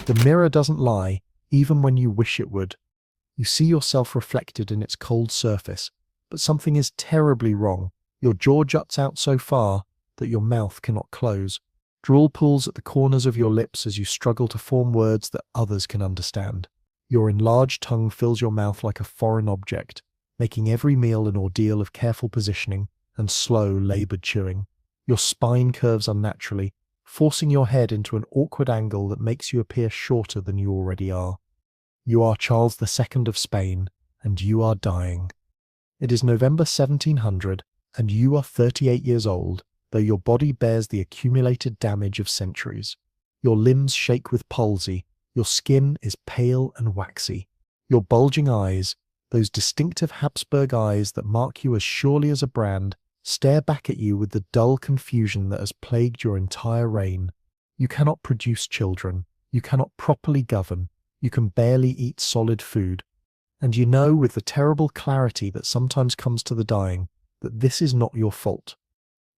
The mirror doesn't lie, even when you wish it would. You see yourself reflected in its cold surface, but something is terribly wrong. Your jaw juts out so far that your mouth cannot close. Drool pools at the corners of your lips as you struggle to form words that others can understand. Your enlarged tongue fills your mouth like a foreign object, making every meal an ordeal of careful positioning and slow, labored chewing. Your spine curves unnaturally, forcing your head into an awkward angle that makes you appear shorter than you already are. You are Charles II of Spain, and you are dying. It is November 1700, and you are 38 years old, though your body bears the accumulated damage of centuries. Your limbs shake with palsy, your skin is pale and waxy. Your bulging eyes, those distinctive Habsburg eyes that mark you as surely as a brand, stare back at you with the dull confusion that has plagued your entire reign. You cannot produce children. You cannot properly govern. You can barely eat solid food. And you know with the terrible clarity that sometimes comes to the dying that this is not your fault.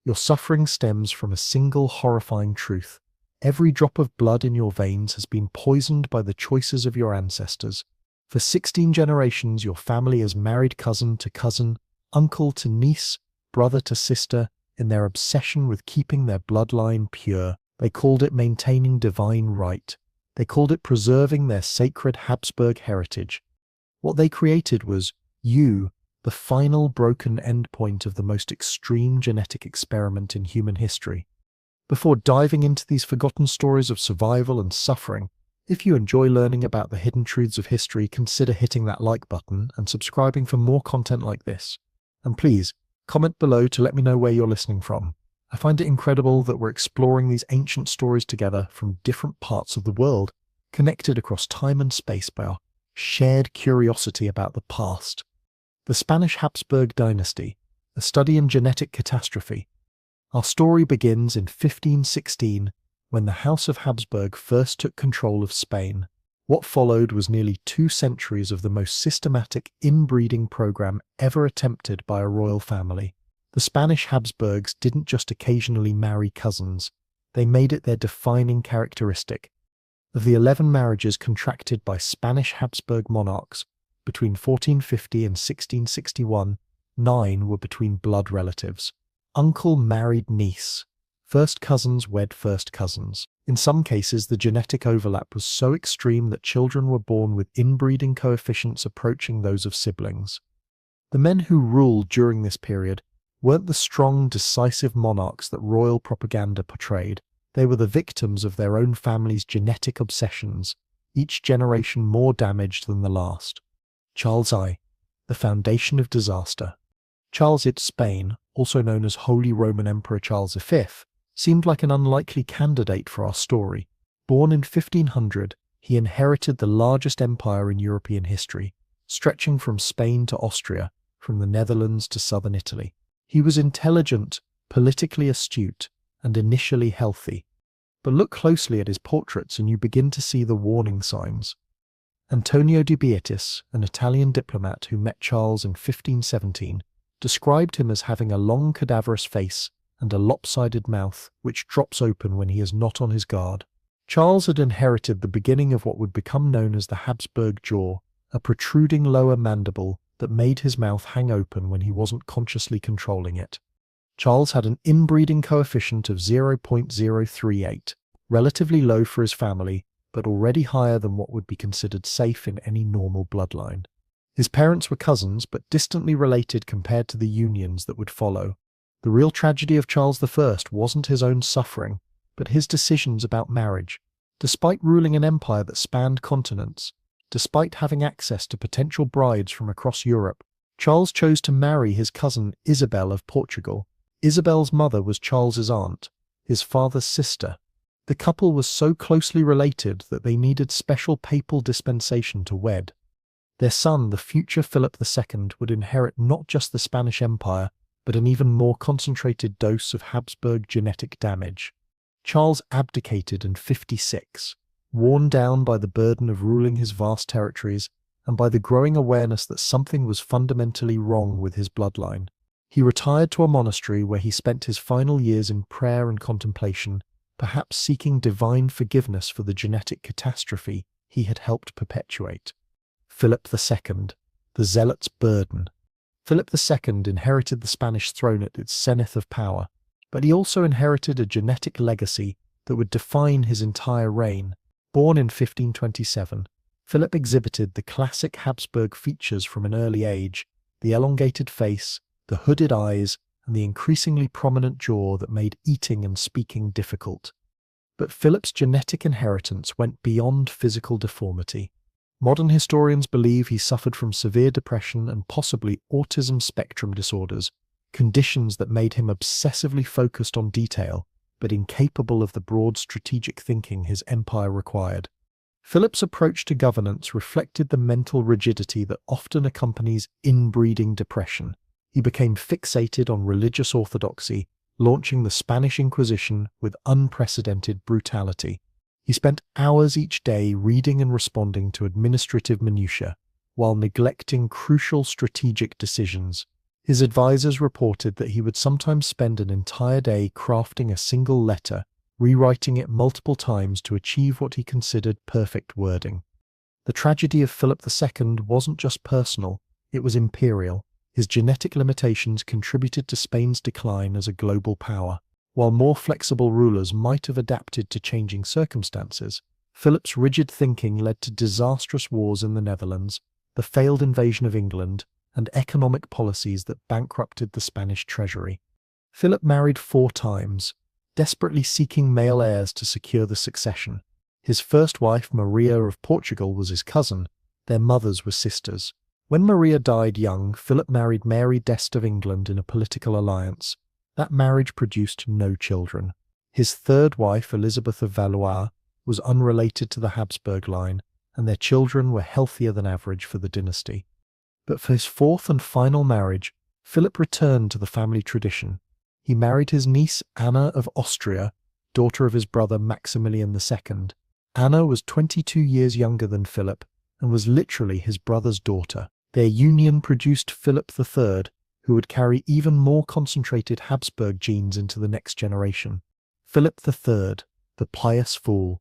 Your suffering stems from a single horrifying truth. Every drop of blood in your veins has been poisoned by the choices of your ancestors. For 16 generations, your family has married cousin to cousin, uncle to niece, brother to sister, in their obsession with keeping their bloodline pure. They called it maintaining divine right. They called it preserving their sacred Habsburg heritage. What they created was you, the final broken endpoint of the most extreme genetic experiment in human history. Before diving into these forgotten stories of survival and suffering, if you enjoy learning about the hidden truths of history, consider hitting that like button and subscribing for more content like this. And please, comment below to let me know where you're listening from. I find it incredible that we're exploring these ancient stories together from different parts of the world, connected across time and space by our shared curiosity about the past. The Spanish Habsburg dynasty, a study in genetic catastrophe. Our story begins in 1516, when the House of Habsburg first took control of Spain. What followed was nearly 2 centuries of the most systematic inbreeding program ever attempted by a royal family. The Spanish Habsburgs didn't just occasionally marry cousins, they made it their defining characteristic. Of the 11 marriages contracted by Spanish Habsburg monarchs between 1450 and 1661, 9 were between blood relatives. Uncle married niece. First cousins wed first cousins. In some cases, the genetic overlap was so extreme that children were born with inbreeding coefficients approaching those of siblings. The men who ruled during this period weren't the strong, decisive monarchs that royal propaganda portrayed. They were the victims of their own family's genetic obsessions, each generation more damaged than the last. Charles I, the foundation of disaster. Charles I, Spain, also known as Holy Roman Emperor Charles V, seemed like an unlikely candidate for our story. Born in 1500, he inherited the largest empire in European history, stretching from Spain to Austria, from the Netherlands to southern Italy. He was intelligent, politically astute, and initially healthy. But look closely at his portraits and you begin to see the warning signs. Antonio de Beatis, an Italian diplomat who met Charles in 1517, described him as having a long cadaverous face and a lopsided mouth which drops open when he is not on his guard. Charles had inherited the beginning of what would become known as the Habsburg jaw, a protruding lower mandible that made his mouth hang open when he wasn't consciously controlling it. Charles had an inbreeding coefficient of 0.038, relatively low for his family, but already higher than what would be considered safe in any normal bloodline. His parents were cousins, but distantly related compared to the unions that would follow. The real tragedy of Charles I wasn't his own suffering, but his decisions about marriage. Despite ruling an empire that spanned continents, despite having access to potential brides from across Europe, Charles chose to marry his cousin Isabel of Portugal. Isabel's mother was Charles's aunt, his father's sister. The couple was so closely related that they needed special papal dispensation to wed. Their son, the future Philip II, would inherit not just the Spanish Empire, but an even more concentrated dose of Habsburg genetic damage. Charles abdicated in 56, worn down by the burden of ruling his vast territories and by the growing awareness that something was fundamentally wrong with his bloodline. He retired to a monastery where he spent his final years in prayer and contemplation, perhaps seeking divine forgiveness for the genetic catastrophe he had helped perpetuate. Philip II, the zealot's burden. Philip II inherited the Spanish throne at its zenith of power, but he also inherited a genetic legacy that would define his entire reign. Born in 1527, Philip exhibited the classic Habsburg features from an early age: the elongated face, the hooded eyes, and the increasingly prominent jaw that made eating and speaking difficult. But Philip's genetic inheritance went beyond physical deformity. Modern historians believe he suffered from severe depression and possibly autism spectrum disorders, conditions that made him obsessively focused on detail, but incapable of the broad strategic thinking his empire required. Philip's approach to governance reflected the mental rigidity that often accompanies inbreeding depression. He became fixated on religious orthodoxy, launching the Spanish Inquisition with unprecedented brutality. He spent hours each day reading and responding to administrative minutiae, while neglecting crucial strategic decisions. His advisors reported that he would sometimes spend an entire day crafting a single letter, rewriting it multiple times to achieve what he considered perfect wording. The tragedy of Philip II wasn't just personal, it was imperial. His genetic limitations contributed to Spain's decline as a global power. While more flexible rulers might have adapted to changing circumstances, Philip's rigid thinking led to disastrous wars in the Netherlands, the failed invasion of England, and economic policies that bankrupted the Spanish treasury. Philip married 4 times, desperately seeking male heirs to secure the succession. His first wife, Maria of Portugal, was his cousin. Their mothers were sisters. When Maria died young, Philip married Mary d'Este of England in a political alliance. That marriage produced no children. His third wife, Elizabeth of Valois, was unrelated to the Habsburg line, and their children were healthier than average for the dynasty. But for his 4th and final marriage, Philip returned to the family tradition. He married his niece Anna of Austria, daughter of his brother Maximilian II. Anna was 22 years younger than Philip and was literally his brother's daughter. Their union produced Philip III, who would carry even more concentrated Habsburg genes into the next generation. Philip III, the pious fool.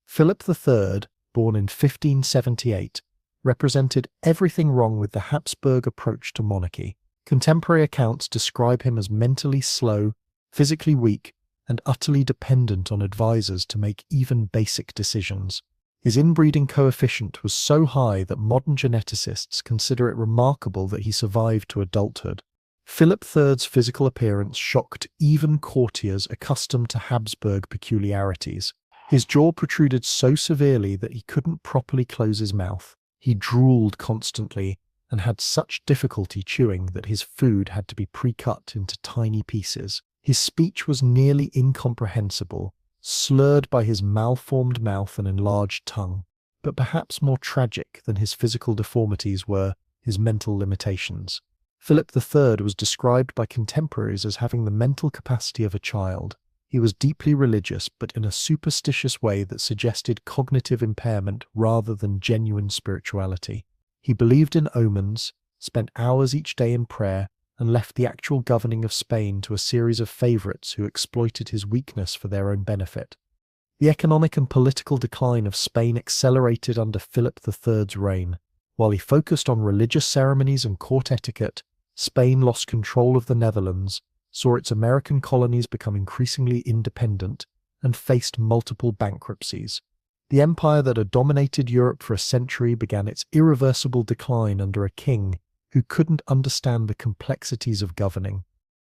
Philip III, born in 1578, represented everything wrong with the Habsburg approach to monarchy. Contemporary accounts describe him as mentally slow, physically weak, and utterly dependent on advisors to make even basic decisions. His inbreeding coefficient was so high that modern geneticists consider it remarkable that he survived to adulthood. Philip III's physical appearance shocked even courtiers accustomed to Habsburg peculiarities. His jaw protruded so severely that he couldn't properly close his mouth. He drooled constantly and had such difficulty chewing that his food had to be pre-cut into tiny pieces. His speech was nearly incomprehensible, slurred by his malformed mouth and enlarged tongue. But perhaps more tragic than his physical deformities were his mental limitations. Philip III was described by contemporaries as having the mental capacity of a child. He was deeply religious, but in a superstitious way that suggested cognitive impairment rather than genuine spirituality. He believed in omens, spent hours each day in prayer, and left the actual governing of Spain to a series of favourites who exploited his weakness for their own benefit. The economic and political decline of Spain accelerated under Philip III's reign. While he focused on religious ceremonies and court etiquette, Spain lost control of the Netherlands, saw its American colonies become increasingly independent, and faced multiple bankruptcies. The empire that had dominated Europe for a century began its irreversible decline under a king who couldn't understand the complexities of governing.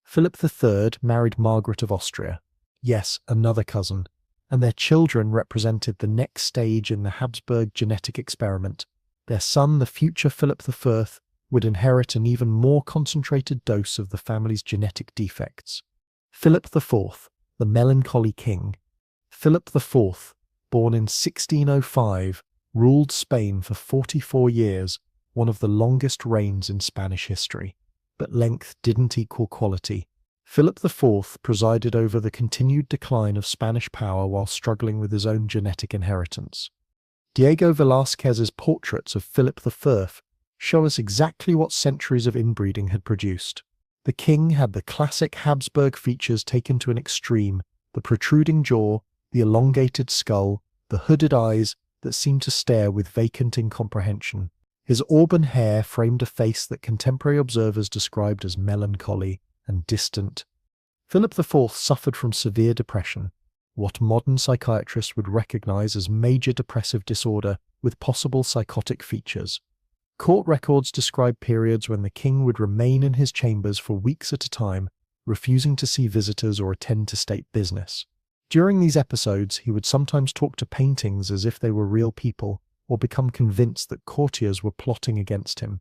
Philip III married Margaret of Austria, yes, another cousin, and their children represented the next stage in the Habsburg genetic experiment. Their son, the future Philip I, would inherit an even more concentrated dose of the family's genetic defects. Philip IV, the melancholy king. Philip IV, born in 1605, ruled Spain for 44 years, one of the longest reigns in Spanish history. But length didn't equal quality. Philip IV presided over the continued decline of Spanish power while struggling with his own genetic inheritance. Diego Velázquez's portraits of Philip I show us exactly what centuries of inbreeding had produced. The king had the classic Habsburg features taken to an extreme, The protruding jaw, the elongated skull, the hooded eyes that seemed to stare with vacant incomprehension. His auburn hair framed a face that contemporary observers described as melancholy and distant. Philip IV suffered from severe depression, what modern psychiatrists would recognize as major depressive disorder with possible psychotic features. Court records describe periods when the king would remain in his chambers for weeks at a time, refusing to see visitors or attend to state business. During these episodes, he would sometimes talk to paintings as if they were real people, or become convinced that courtiers were plotting against him.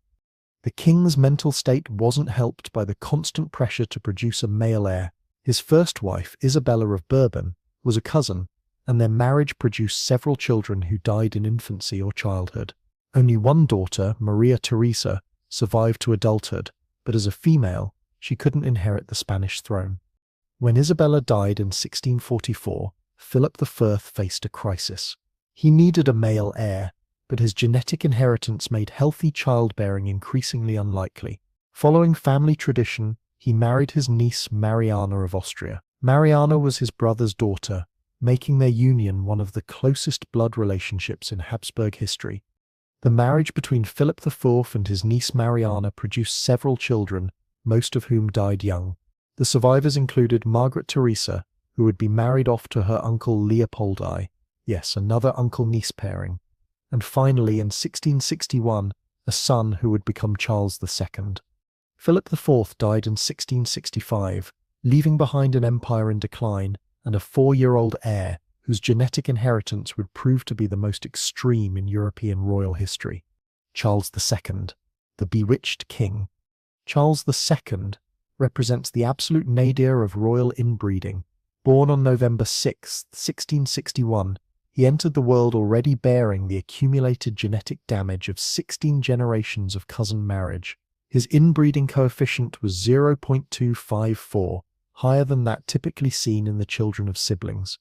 The king's mental state wasn't helped by the constant pressure to produce a male heir. His first wife, Isabella of Bourbon, was a cousin, and their marriage produced several children who died in infancy or childhood. Only one daughter, Maria Theresa, survived to adulthood, but as a female, she couldn't inherit the Spanish throne. When Isabella died in 1644, Philip I faced a crisis. He needed a male heir, but his genetic inheritance made healthy childbearing increasingly unlikely. Following family tradition, he married his niece Mariana of Austria. Mariana was his brother's daughter, making their union one of the closest blood relationships in Habsburg history. The marriage between Philip IV and his niece Mariana produced several children, most of whom died young. The survivors included Margaret Theresa, who would be married off to her uncle Leopoldi, yes, another uncle-niece pairing, and finally in 1661, a son who would become Charles II. Philip IV died in 1665, leaving behind an empire in decline and a 4-year-old heir whose genetic inheritance would prove to be the most extreme in European royal history. Charles II, the bewitched king. Charles II represents the absolute nadir of royal inbreeding. Born on November 6, 1661, he entered the world already bearing the accumulated genetic damage of 16 generations of cousin marriage. His inbreeding coefficient was 0.254, higher than that typically seen in the children of siblings.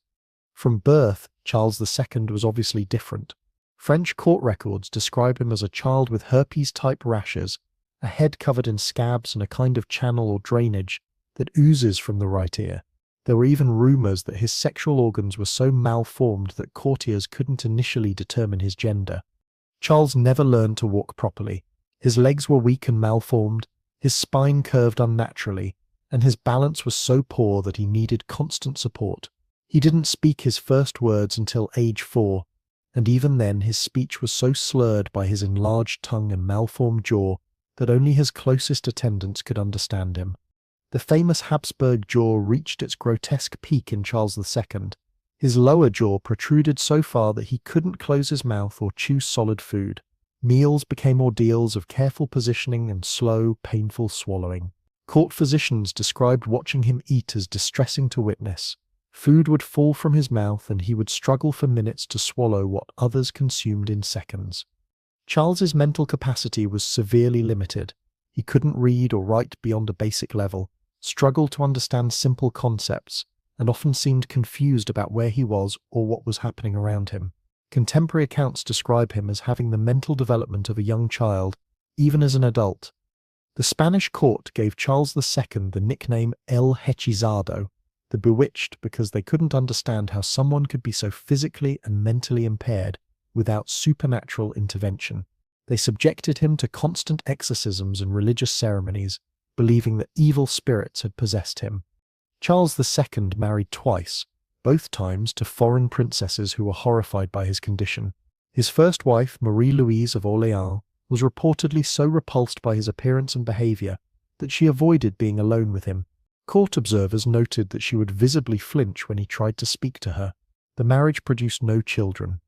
From birth, Charles II was obviously different. French court records describe him as a child with herpes-type rashes, a head covered in scabs and a kind of channel or drainage that oozes from the right ear. There were even rumors that his sexual organs were so malformed that courtiers couldn't initially determine his gender. Charles never learned to walk properly. His legs were weak and malformed, his spine curved unnaturally, and his balance was so poor that he needed constant support. He didn't speak his first words until age 4, and even then his speech was so slurred by his enlarged tongue and malformed jaw that only his closest attendants could understand him. The famous Habsburg jaw reached its grotesque peak in Charles II. His lower jaw protruded so far that he couldn't close his mouth or chew solid food. Meals became ordeals of careful positioning and slow, painful swallowing. Court physicians described watching him eat as distressing to witness. Food would fall from his mouth and he would struggle for minutes to swallow what others consumed in seconds. Charles's mental capacity was severely limited. He couldn't read or write beyond a basic level, struggled to understand simple concepts, and often seemed confused about where he was or what was happening around him. Contemporary accounts describe him as having the mental development of a young child, even as an adult. The Spanish court gave Charles II the nickname El Hechizado, the bewitched, because they couldn't understand how someone could be so physically and mentally impaired without supernatural intervention. They subjected him to constant exorcisms and religious ceremonies, believing that evil spirits had possessed him. Charles II married twice, both times to foreign princesses who were horrified by his condition. His first wife, Marie-Louise of Orléans, was reportedly so repulsed by his appearance and behavior that she avoided being alone with him. Court observers noted that she would visibly flinch when he tried to speak to her. The marriage produced no children.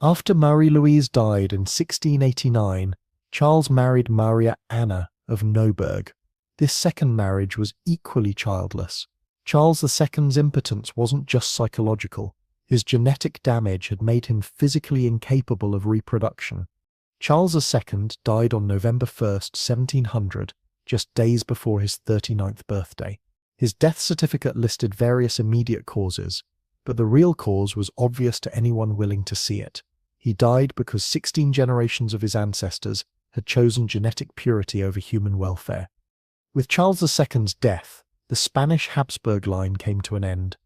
After Marie-Louise died in 1689, Charles married Maria Anna of Neuburg. This second marriage was equally childless. Charles II's impotence wasn't just psychological. His genetic damage had made him physically incapable of reproduction. Charles II died on November 1st, 1700, just days before his 39th birthday. His death certificate listed various immediate causes, but the real cause was obvious to anyone willing to see it. He died because 16 generations of his ancestors had chosen genetic purity over human welfare. With Charles II's death, the Spanish Habsburg line came to an end.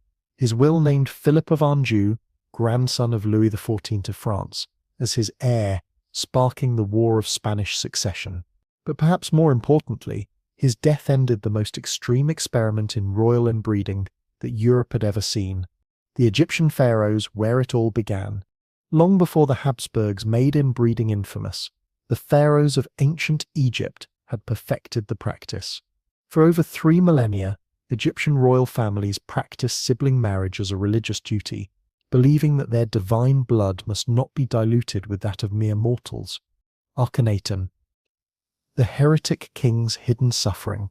His will named Philip of Anjou, grandson of Louis XIV of France, as his heir, sparking the War of Spanish Succession. But perhaps more importantly, his death ended the most extreme experiment in royal inbreeding that Europe had ever seen. The Egyptian pharaohs, where it all began. Long before the Habsburgs made inbreeding infamous, the pharaohs of ancient Egypt had perfected the practice. For over 3 millennia, Egyptian royal families practiced sibling marriage as a religious duty, believing that their divine blood must not be diluted with that of mere mortals. Akhenaten. The heretic king's hidden suffering.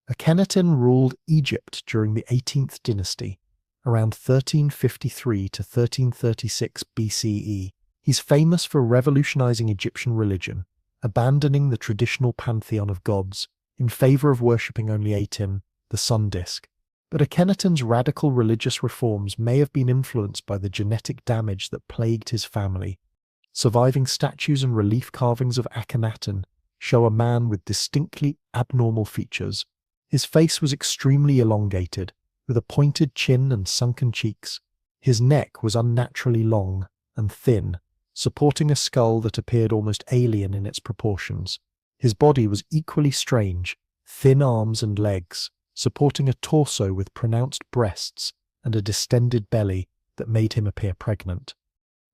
Akhenaten ruled Egypt during the 18th dynasty, around 1353 to 1336 BCE. He's famous for revolutionizing Egyptian religion, abandoning the traditional pantheon of gods in favor of worshipping only Aten, the sun disk. But Akhenaten's radical religious reforms may have been influenced by the genetic damage that plagued his family. Surviving statues and relief carvings of Akhenaten show a man with distinctly abnormal features. His face was extremely elongated, with a pointed chin and sunken cheeks. His neck was unnaturally long and thin, supporting a skull that appeared almost alien in its proportions. His body was equally strange, thin arms and legs, supporting a torso with pronounced breasts and a distended belly that made him appear pregnant.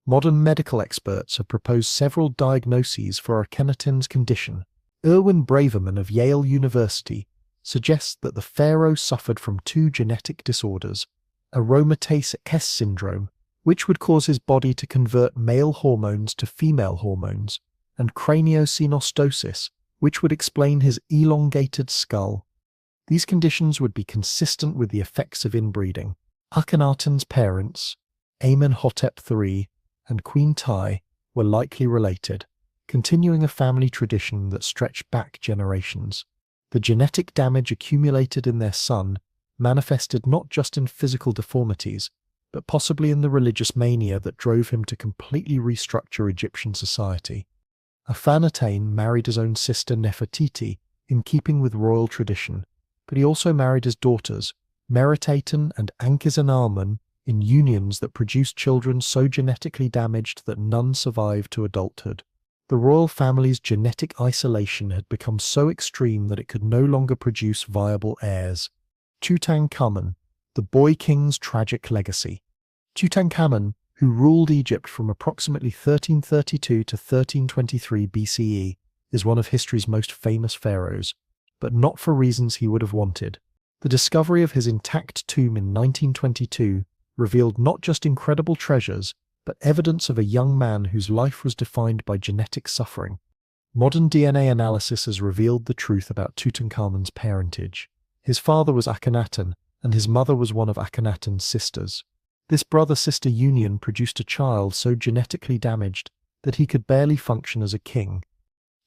Modern medical experts have proposed several diagnoses for Akhenaten's condition. Erwin Braverman of Yale University suggests that the pharaoh suffered from 2 genetic disorders, aromatase X syndrome, which would cause his body to convert male hormones to female hormones, and craniosynostosis, which would explain his elongated skull. These conditions would be consistent with the effects of inbreeding. Akhenaten's parents, Amenhotep III and Queen Tai, were likely related, continuing a family tradition that stretched back generations. The genetic damage accumulated in their son manifested not just in physical deformities, but possibly in the religious mania that drove him to completely restructure Egyptian society. Akhenaten married his own sister Nefertiti in keeping with royal tradition, but he also married his daughters, Meritaten and Ankhesenamun, in unions that produced children so genetically damaged that none survived to adulthood. The royal family's genetic isolation had become so extreme that it could no longer produce viable heirs. Tutankhamun, the boy king's tragic legacy. Tutankhamun, who ruled Egypt from approximately 1332 to 1323 BCE, is one of history's most famous pharaohs, but not for reasons he would have wanted. The discovery of his intact tomb in 1922 revealed not just incredible treasures, but evidence of a young man whose life was defined by genetic suffering. Modern DNA analysis has revealed the truth about Tutankhamun's parentage. His father was Akhenaten, and his mother was one of Akhenaten's sisters. This brother-sister union produced a child so genetically damaged that he could barely function as a king.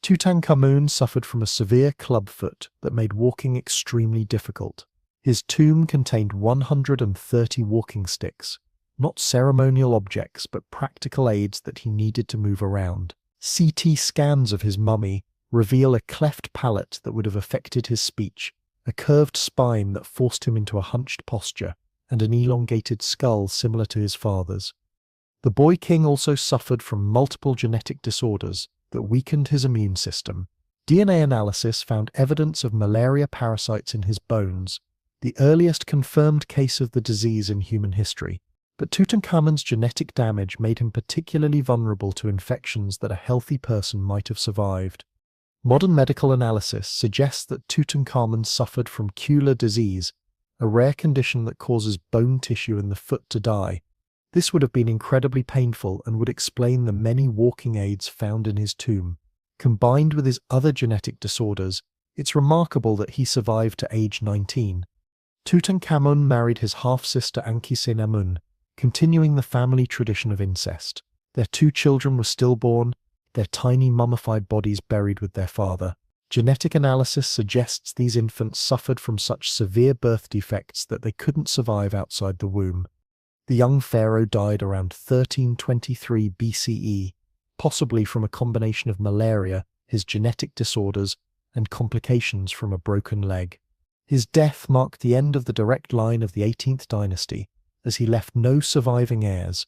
Tutankhamun suffered from a severe clubfoot that made walking extremely difficult. His tomb contained 130 walking sticks, not ceremonial objects but practical aids that he needed to move around. CT scans of his mummy reveal a cleft palate that would have affected his speech, a curved spine that forced him into a hunched posture, and an elongated skull similar to his father's. The boy king also suffered from multiple genetic disorders that weakened his immune system. DNA analysis found evidence of malaria parasites in his bones, the earliest confirmed case of the disease in human history. But Tutankhamun's genetic damage made him particularly vulnerable to infections that a healthy person might have survived. Modern medical analysis suggests that Tutankhamun suffered from Keuler disease, a rare condition that causes bone tissue in the foot to die. This would have been incredibly painful and would explain the many walking aids found in his tomb. Combined with his other genetic disorders, it's remarkable that he survived to age 19. Tutankhamun married his half-sister Ankhesenamun, continuing the family tradition of incest. Their 2 children were stillborn, their tiny mummified bodies buried with their father. Genetic analysis suggests these infants suffered from such severe birth defects that they couldn't survive outside the womb. The young pharaoh died around 1323 BCE, possibly from a combination of malaria, his genetic disorders, and complications from a broken leg. His death marked the end of the direct line of the 18th dynasty, as he left no surviving heirs.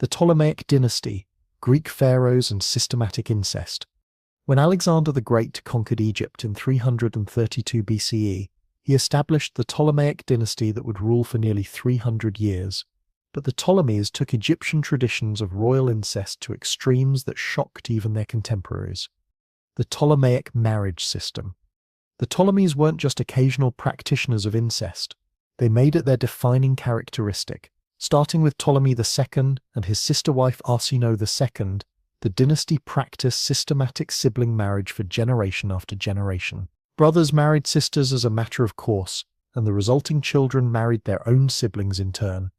The Ptolemaic dynasty, Greek pharaohs and systematic incest. When Alexander the Great conquered Egypt in 332 BCE, he established the Ptolemaic dynasty that would rule for nearly 300 years. But the Ptolemies took Egyptian traditions of royal incest to extremes that shocked even their contemporaries. The Ptolemaic marriage system. The Ptolemies weren't just occasional practitioners of incest. They made it their defining characteristic. Starting with Ptolemy II and his sister wife Arsinoe II, the dynasty practiced systematic sibling marriage for generation after generation. Brothers married sisters as a matter of course, and the resulting children married their own siblings in turn.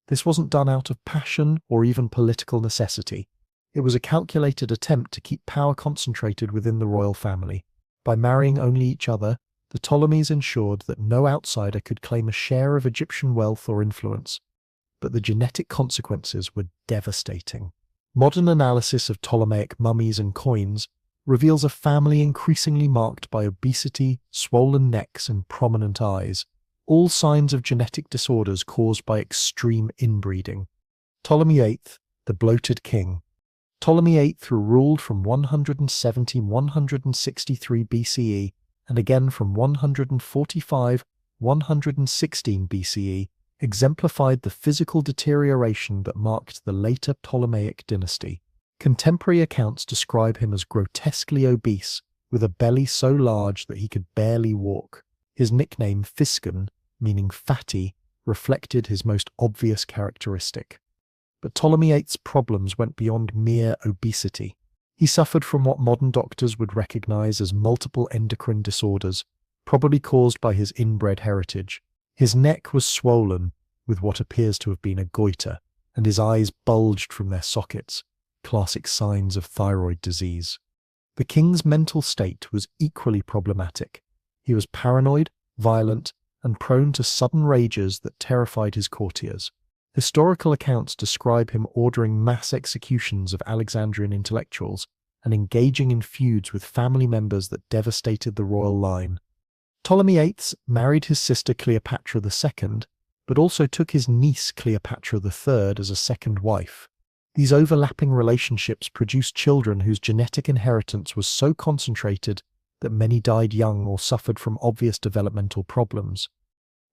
This wasn't done out of passion or even political necessity. It was a calculated attempt to keep power concentrated within the royal family. By marrying only each other, the Ptolemies ensured that no outsider could claim a share of Egyptian wealth or influence. But the genetic consequences were devastating. Modern analysis of Ptolemaic mummies and coins reveals a family increasingly marked by obesity, swollen necks, and prominent eyes, all signs of genetic disorders caused by extreme inbreeding. Ptolemy VIII, the bloated king. Ptolemy VIII, who ruled from 170–163 BCE and again from 145–116 BCE, exemplified the physical deterioration that marked the later Ptolemaic dynasty. Contemporary accounts describe him as grotesquely obese, with a belly so large that he could barely walk. His nickname Fiscon, meaning fatty, reflected his most obvious characteristic. But Ptolemy VIII's problems went beyond mere obesity. He suffered from what modern doctors would recognize as multiple endocrine disorders, probably caused by his inbred heritage. His neck was swollen, with what appears to have been a goiter, and his eyes bulged from their sockets, classic signs of thyroid disease. The king's mental state was equally problematic. He was paranoid, violent, and prone to sudden rages that terrified his courtiers. Historical accounts describe him ordering mass executions of Alexandrian intellectuals and engaging in feuds with family members that devastated the royal line. Ptolemy VIII married his sister Cleopatra II, but also took his niece Cleopatra III as a second wife. These overlapping relationships produced children whose genetic inheritance was so concentrated that many died young or suffered from obvious developmental problems.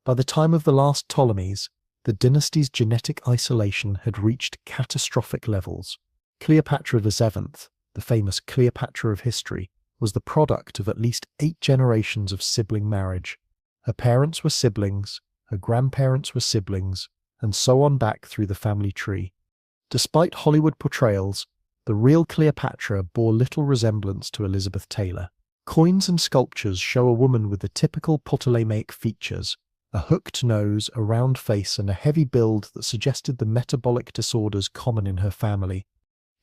By the time of the last Ptolemies, the dynasty's genetic isolation had reached catastrophic levels. Cleopatra VII, the famous Cleopatra of history, was the product of at least 8 generations of sibling marriage. Her parents were siblings, her grandparents were siblings, and so on back through the family tree. Despite Hollywood portrayals, the real Cleopatra bore little resemblance to Elizabeth Taylor. Coins and sculptures show a woman with the typical Ptolemaic features, a hooked nose, a round face, and a heavy build that suggested the metabolic disorders common in her family.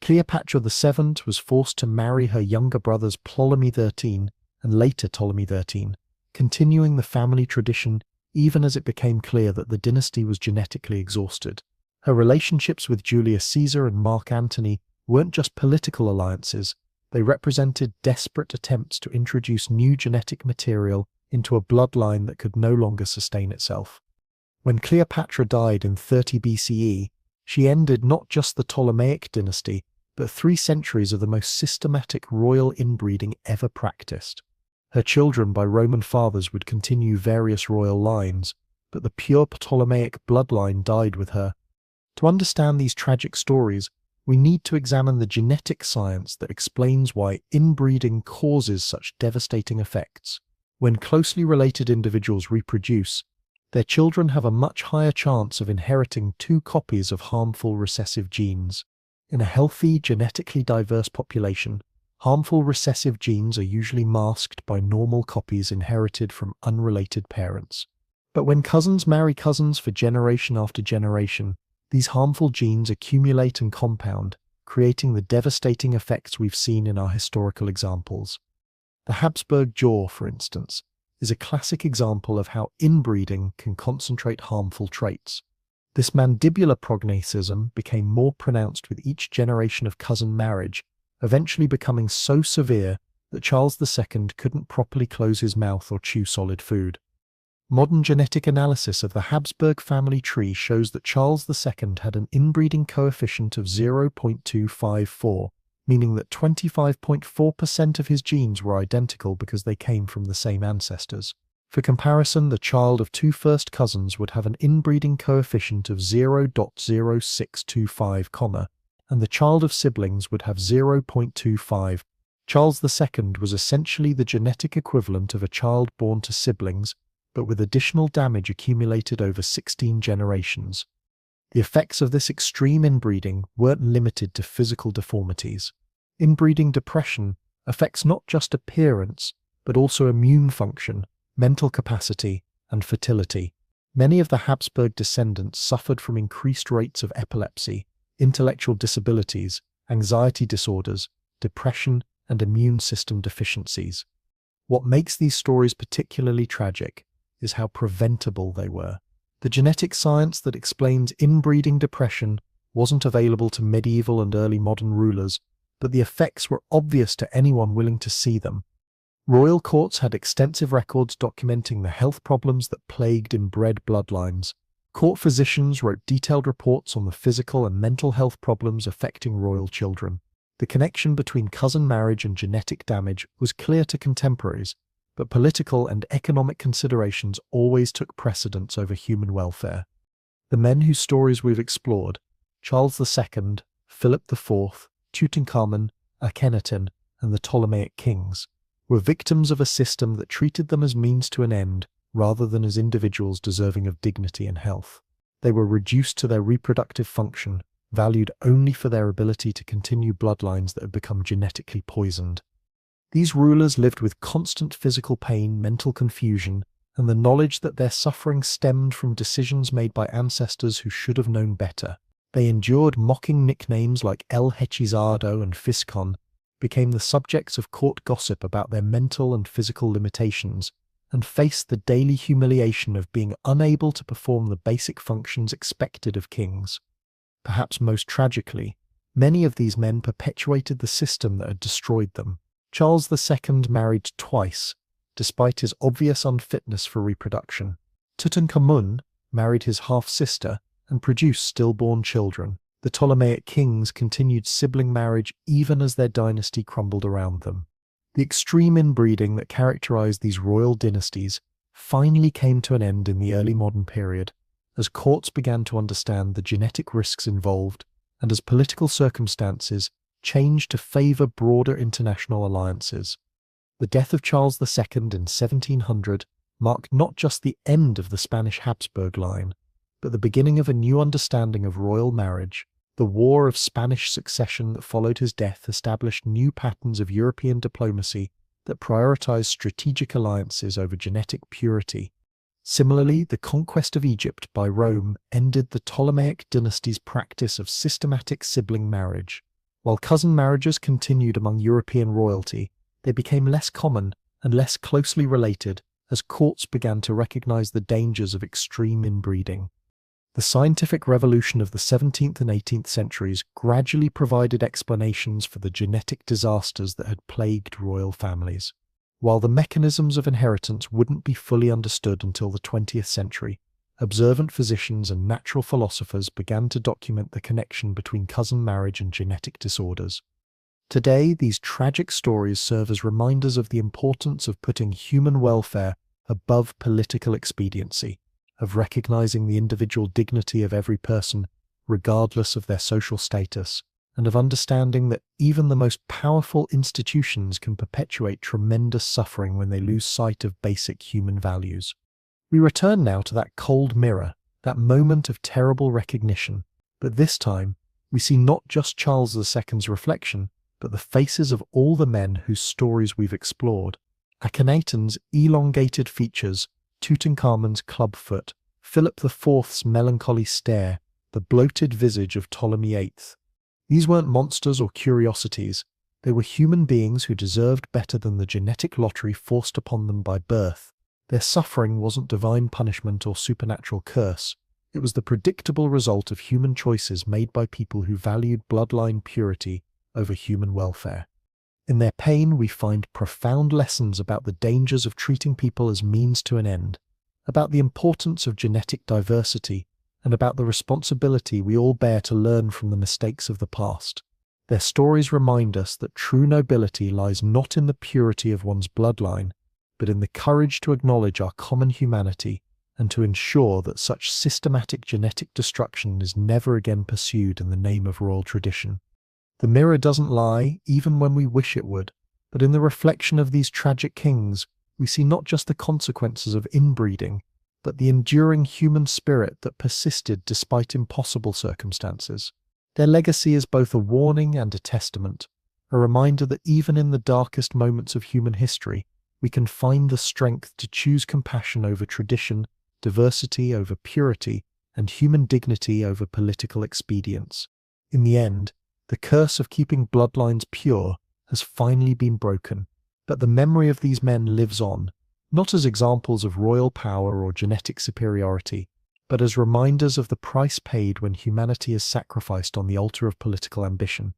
Cleopatra VII was forced to marry her younger brothers Ptolemy XIII and later Ptolemy XIII, continuing the family tradition even as it became clear that the dynasty was genetically exhausted. Her relationships with Julius Caesar and Mark Antony weren't just political alliances, they represented desperate attempts to introduce new genetic material into a bloodline that could no longer sustain itself. When Cleopatra died in 30 BCE, she ended not just the Ptolemaic dynasty, but 3 centuries of the most systematic royal inbreeding ever practiced. Her children by Roman fathers would continue various royal lines, but the pure Ptolemaic bloodline died with her. To understand these tragic stories, we need to examine the genetic science that explains why inbreeding causes such devastating effects. When closely related individuals reproduce, their children have a much higher chance of inheriting 2 copies of harmful recessive genes. In a healthy, genetically diverse population, harmful recessive genes are usually masked by normal copies inherited from unrelated parents. But when cousins marry cousins for generation after generation, these harmful genes accumulate and compound, creating the devastating effects we've seen in our historical examples. The Habsburg jaw, for instance, is a classic example of how inbreeding can concentrate harmful traits. This mandibular prognathism became more pronounced with each generation of cousin marriage, eventually becoming so severe that Charles II couldn't properly close his mouth or chew solid food. Modern genetic analysis of the Habsburg family tree shows that Charles II had an inbreeding coefficient of 0.254, meaning that 25.4% of his genes were identical because they came from the same ancestors. For comparison, the child of two first cousins would have an inbreeding coefficient of 0.0625, and the child of siblings would have 0.25. Charles II was essentially the genetic equivalent of a child born to siblings, but with additional damage accumulated over 16 generations. The effects of this extreme inbreeding weren't limited to physical deformities. Inbreeding depression affects not just appearance, but also immune function, mental capacity, and fertility. Many of the Habsburg descendants suffered from increased rates of epilepsy, intellectual disabilities, anxiety disorders, depression, and immune system deficiencies. What makes these stories particularly tragic is how preventable they were. The genetic science that explains inbreeding depression wasn't available to medieval and early modern rulers, but the effects were obvious to anyone willing to see them. Royal courts had extensive records documenting the health problems that plagued inbred bloodlines. Court physicians wrote detailed reports on the physical and mental health problems affecting royal children. The connection between cousin marriage and genetic damage was clear to contemporaries, but political and economic considerations always took precedence over human welfare. The men whose stories we've explored, Charles II, Philip IV, Tutankhamun, Akhenaten, and the Ptolemaic kings, were victims of a system that treated them as means to an end rather than as individuals deserving of dignity and health. They were reduced to their reproductive function, valued only for their ability to continue bloodlines that had become genetically poisoned. These rulers lived with constant physical pain, mental confusion, and the knowledge that their suffering stemmed from decisions made by ancestors who should have known better. They endured mocking nicknames like El Hechizado and Fiscon, became the subjects of court gossip about their mental and physical limitations, and faced the daily humiliation of being unable to perform the basic functions expected of kings. Perhaps most tragically, many of these men perpetuated the system that had destroyed them. Charles II married twice, despite his obvious unfitness for reproduction. Tutankhamun married his half-sister and produced stillborn children. The Ptolemaic kings continued sibling marriage even as their dynasty crumbled around them. The extreme inbreeding that characterized these royal dynasties finally came to an end in the early modern period, as courts began to understand the genetic risks involved and as political circumstances changed to favor broader international alliances. The death of Charles II in 1700 marked not just the end of the Spanish Habsburg line, but the beginning of a new understanding of royal marriage. The War of Spanish Succession that followed his death established new patterns of European diplomacy that prioritized strategic alliances over genetic purity. Similarly, the conquest of Egypt by Rome ended the Ptolemaic dynasty's practice of systematic sibling marriage. While cousin marriages continued among European royalty, they became less common and less closely related as courts began to recognize the dangers of extreme inbreeding. The scientific revolution of the 17th and 18th centuries gradually provided explanations for the genetic disasters that had plagued royal families. While the mechanisms of inheritance wouldn't be fully understood until the 20th century, observant physicians and natural philosophers began to document the connection between cousin marriage and genetic disorders. Today, these tragic stories serve as reminders of the importance of putting human welfare above political expediency, of recognizing the individual dignity of every person, regardless of their social status, and of understanding that even the most powerful institutions can perpetuate tremendous suffering when they lose sight of basic human values. We return now to that cold mirror, that moment of terrible recognition, but this time we see not just Charles II's reflection, but the faces of all the men whose stories we've explored. Akhenaten's elongated features, Tutankhamun's clubfoot, Philip IV's melancholy stare, the bloated visage of Ptolemy VIII. These weren't monsters or curiosities. They were human beings who deserved better than the genetic lottery forced upon them by birth. Their suffering wasn't divine punishment or supernatural curse. It was the predictable result of human choices made by people who valued bloodline purity over human welfare. In their pain, we find profound lessons about the dangers of treating people as means to an end, about the importance of genetic diversity, and about the responsibility we all bear to learn from the mistakes of the past. Their stories remind us that true nobility lies not in the purity of one's bloodline, but in the courage to acknowledge our common humanity and to ensure that such systematic genetic destruction is never again pursued in the name of royal tradition. The mirror doesn't lie, even when we wish it would, but in the reflection of these tragic kings, we see not just the consequences of inbreeding, but the enduring human spirit that persisted despite impossible circumstances. Their legacy is both a warning and a testament, a reminder that even in the darkest moments of human history, we can find the strength to choose compassion over tradition, diversity over purity, and human dignity over political expedience. In the end, the curse of keeping bloodlines pure has finally been broken, but the memory of these men lives on, not as examples of royal power or genetic superiority, but as reminders of the price paid when humanity is sacrificed on the altar of political ambition.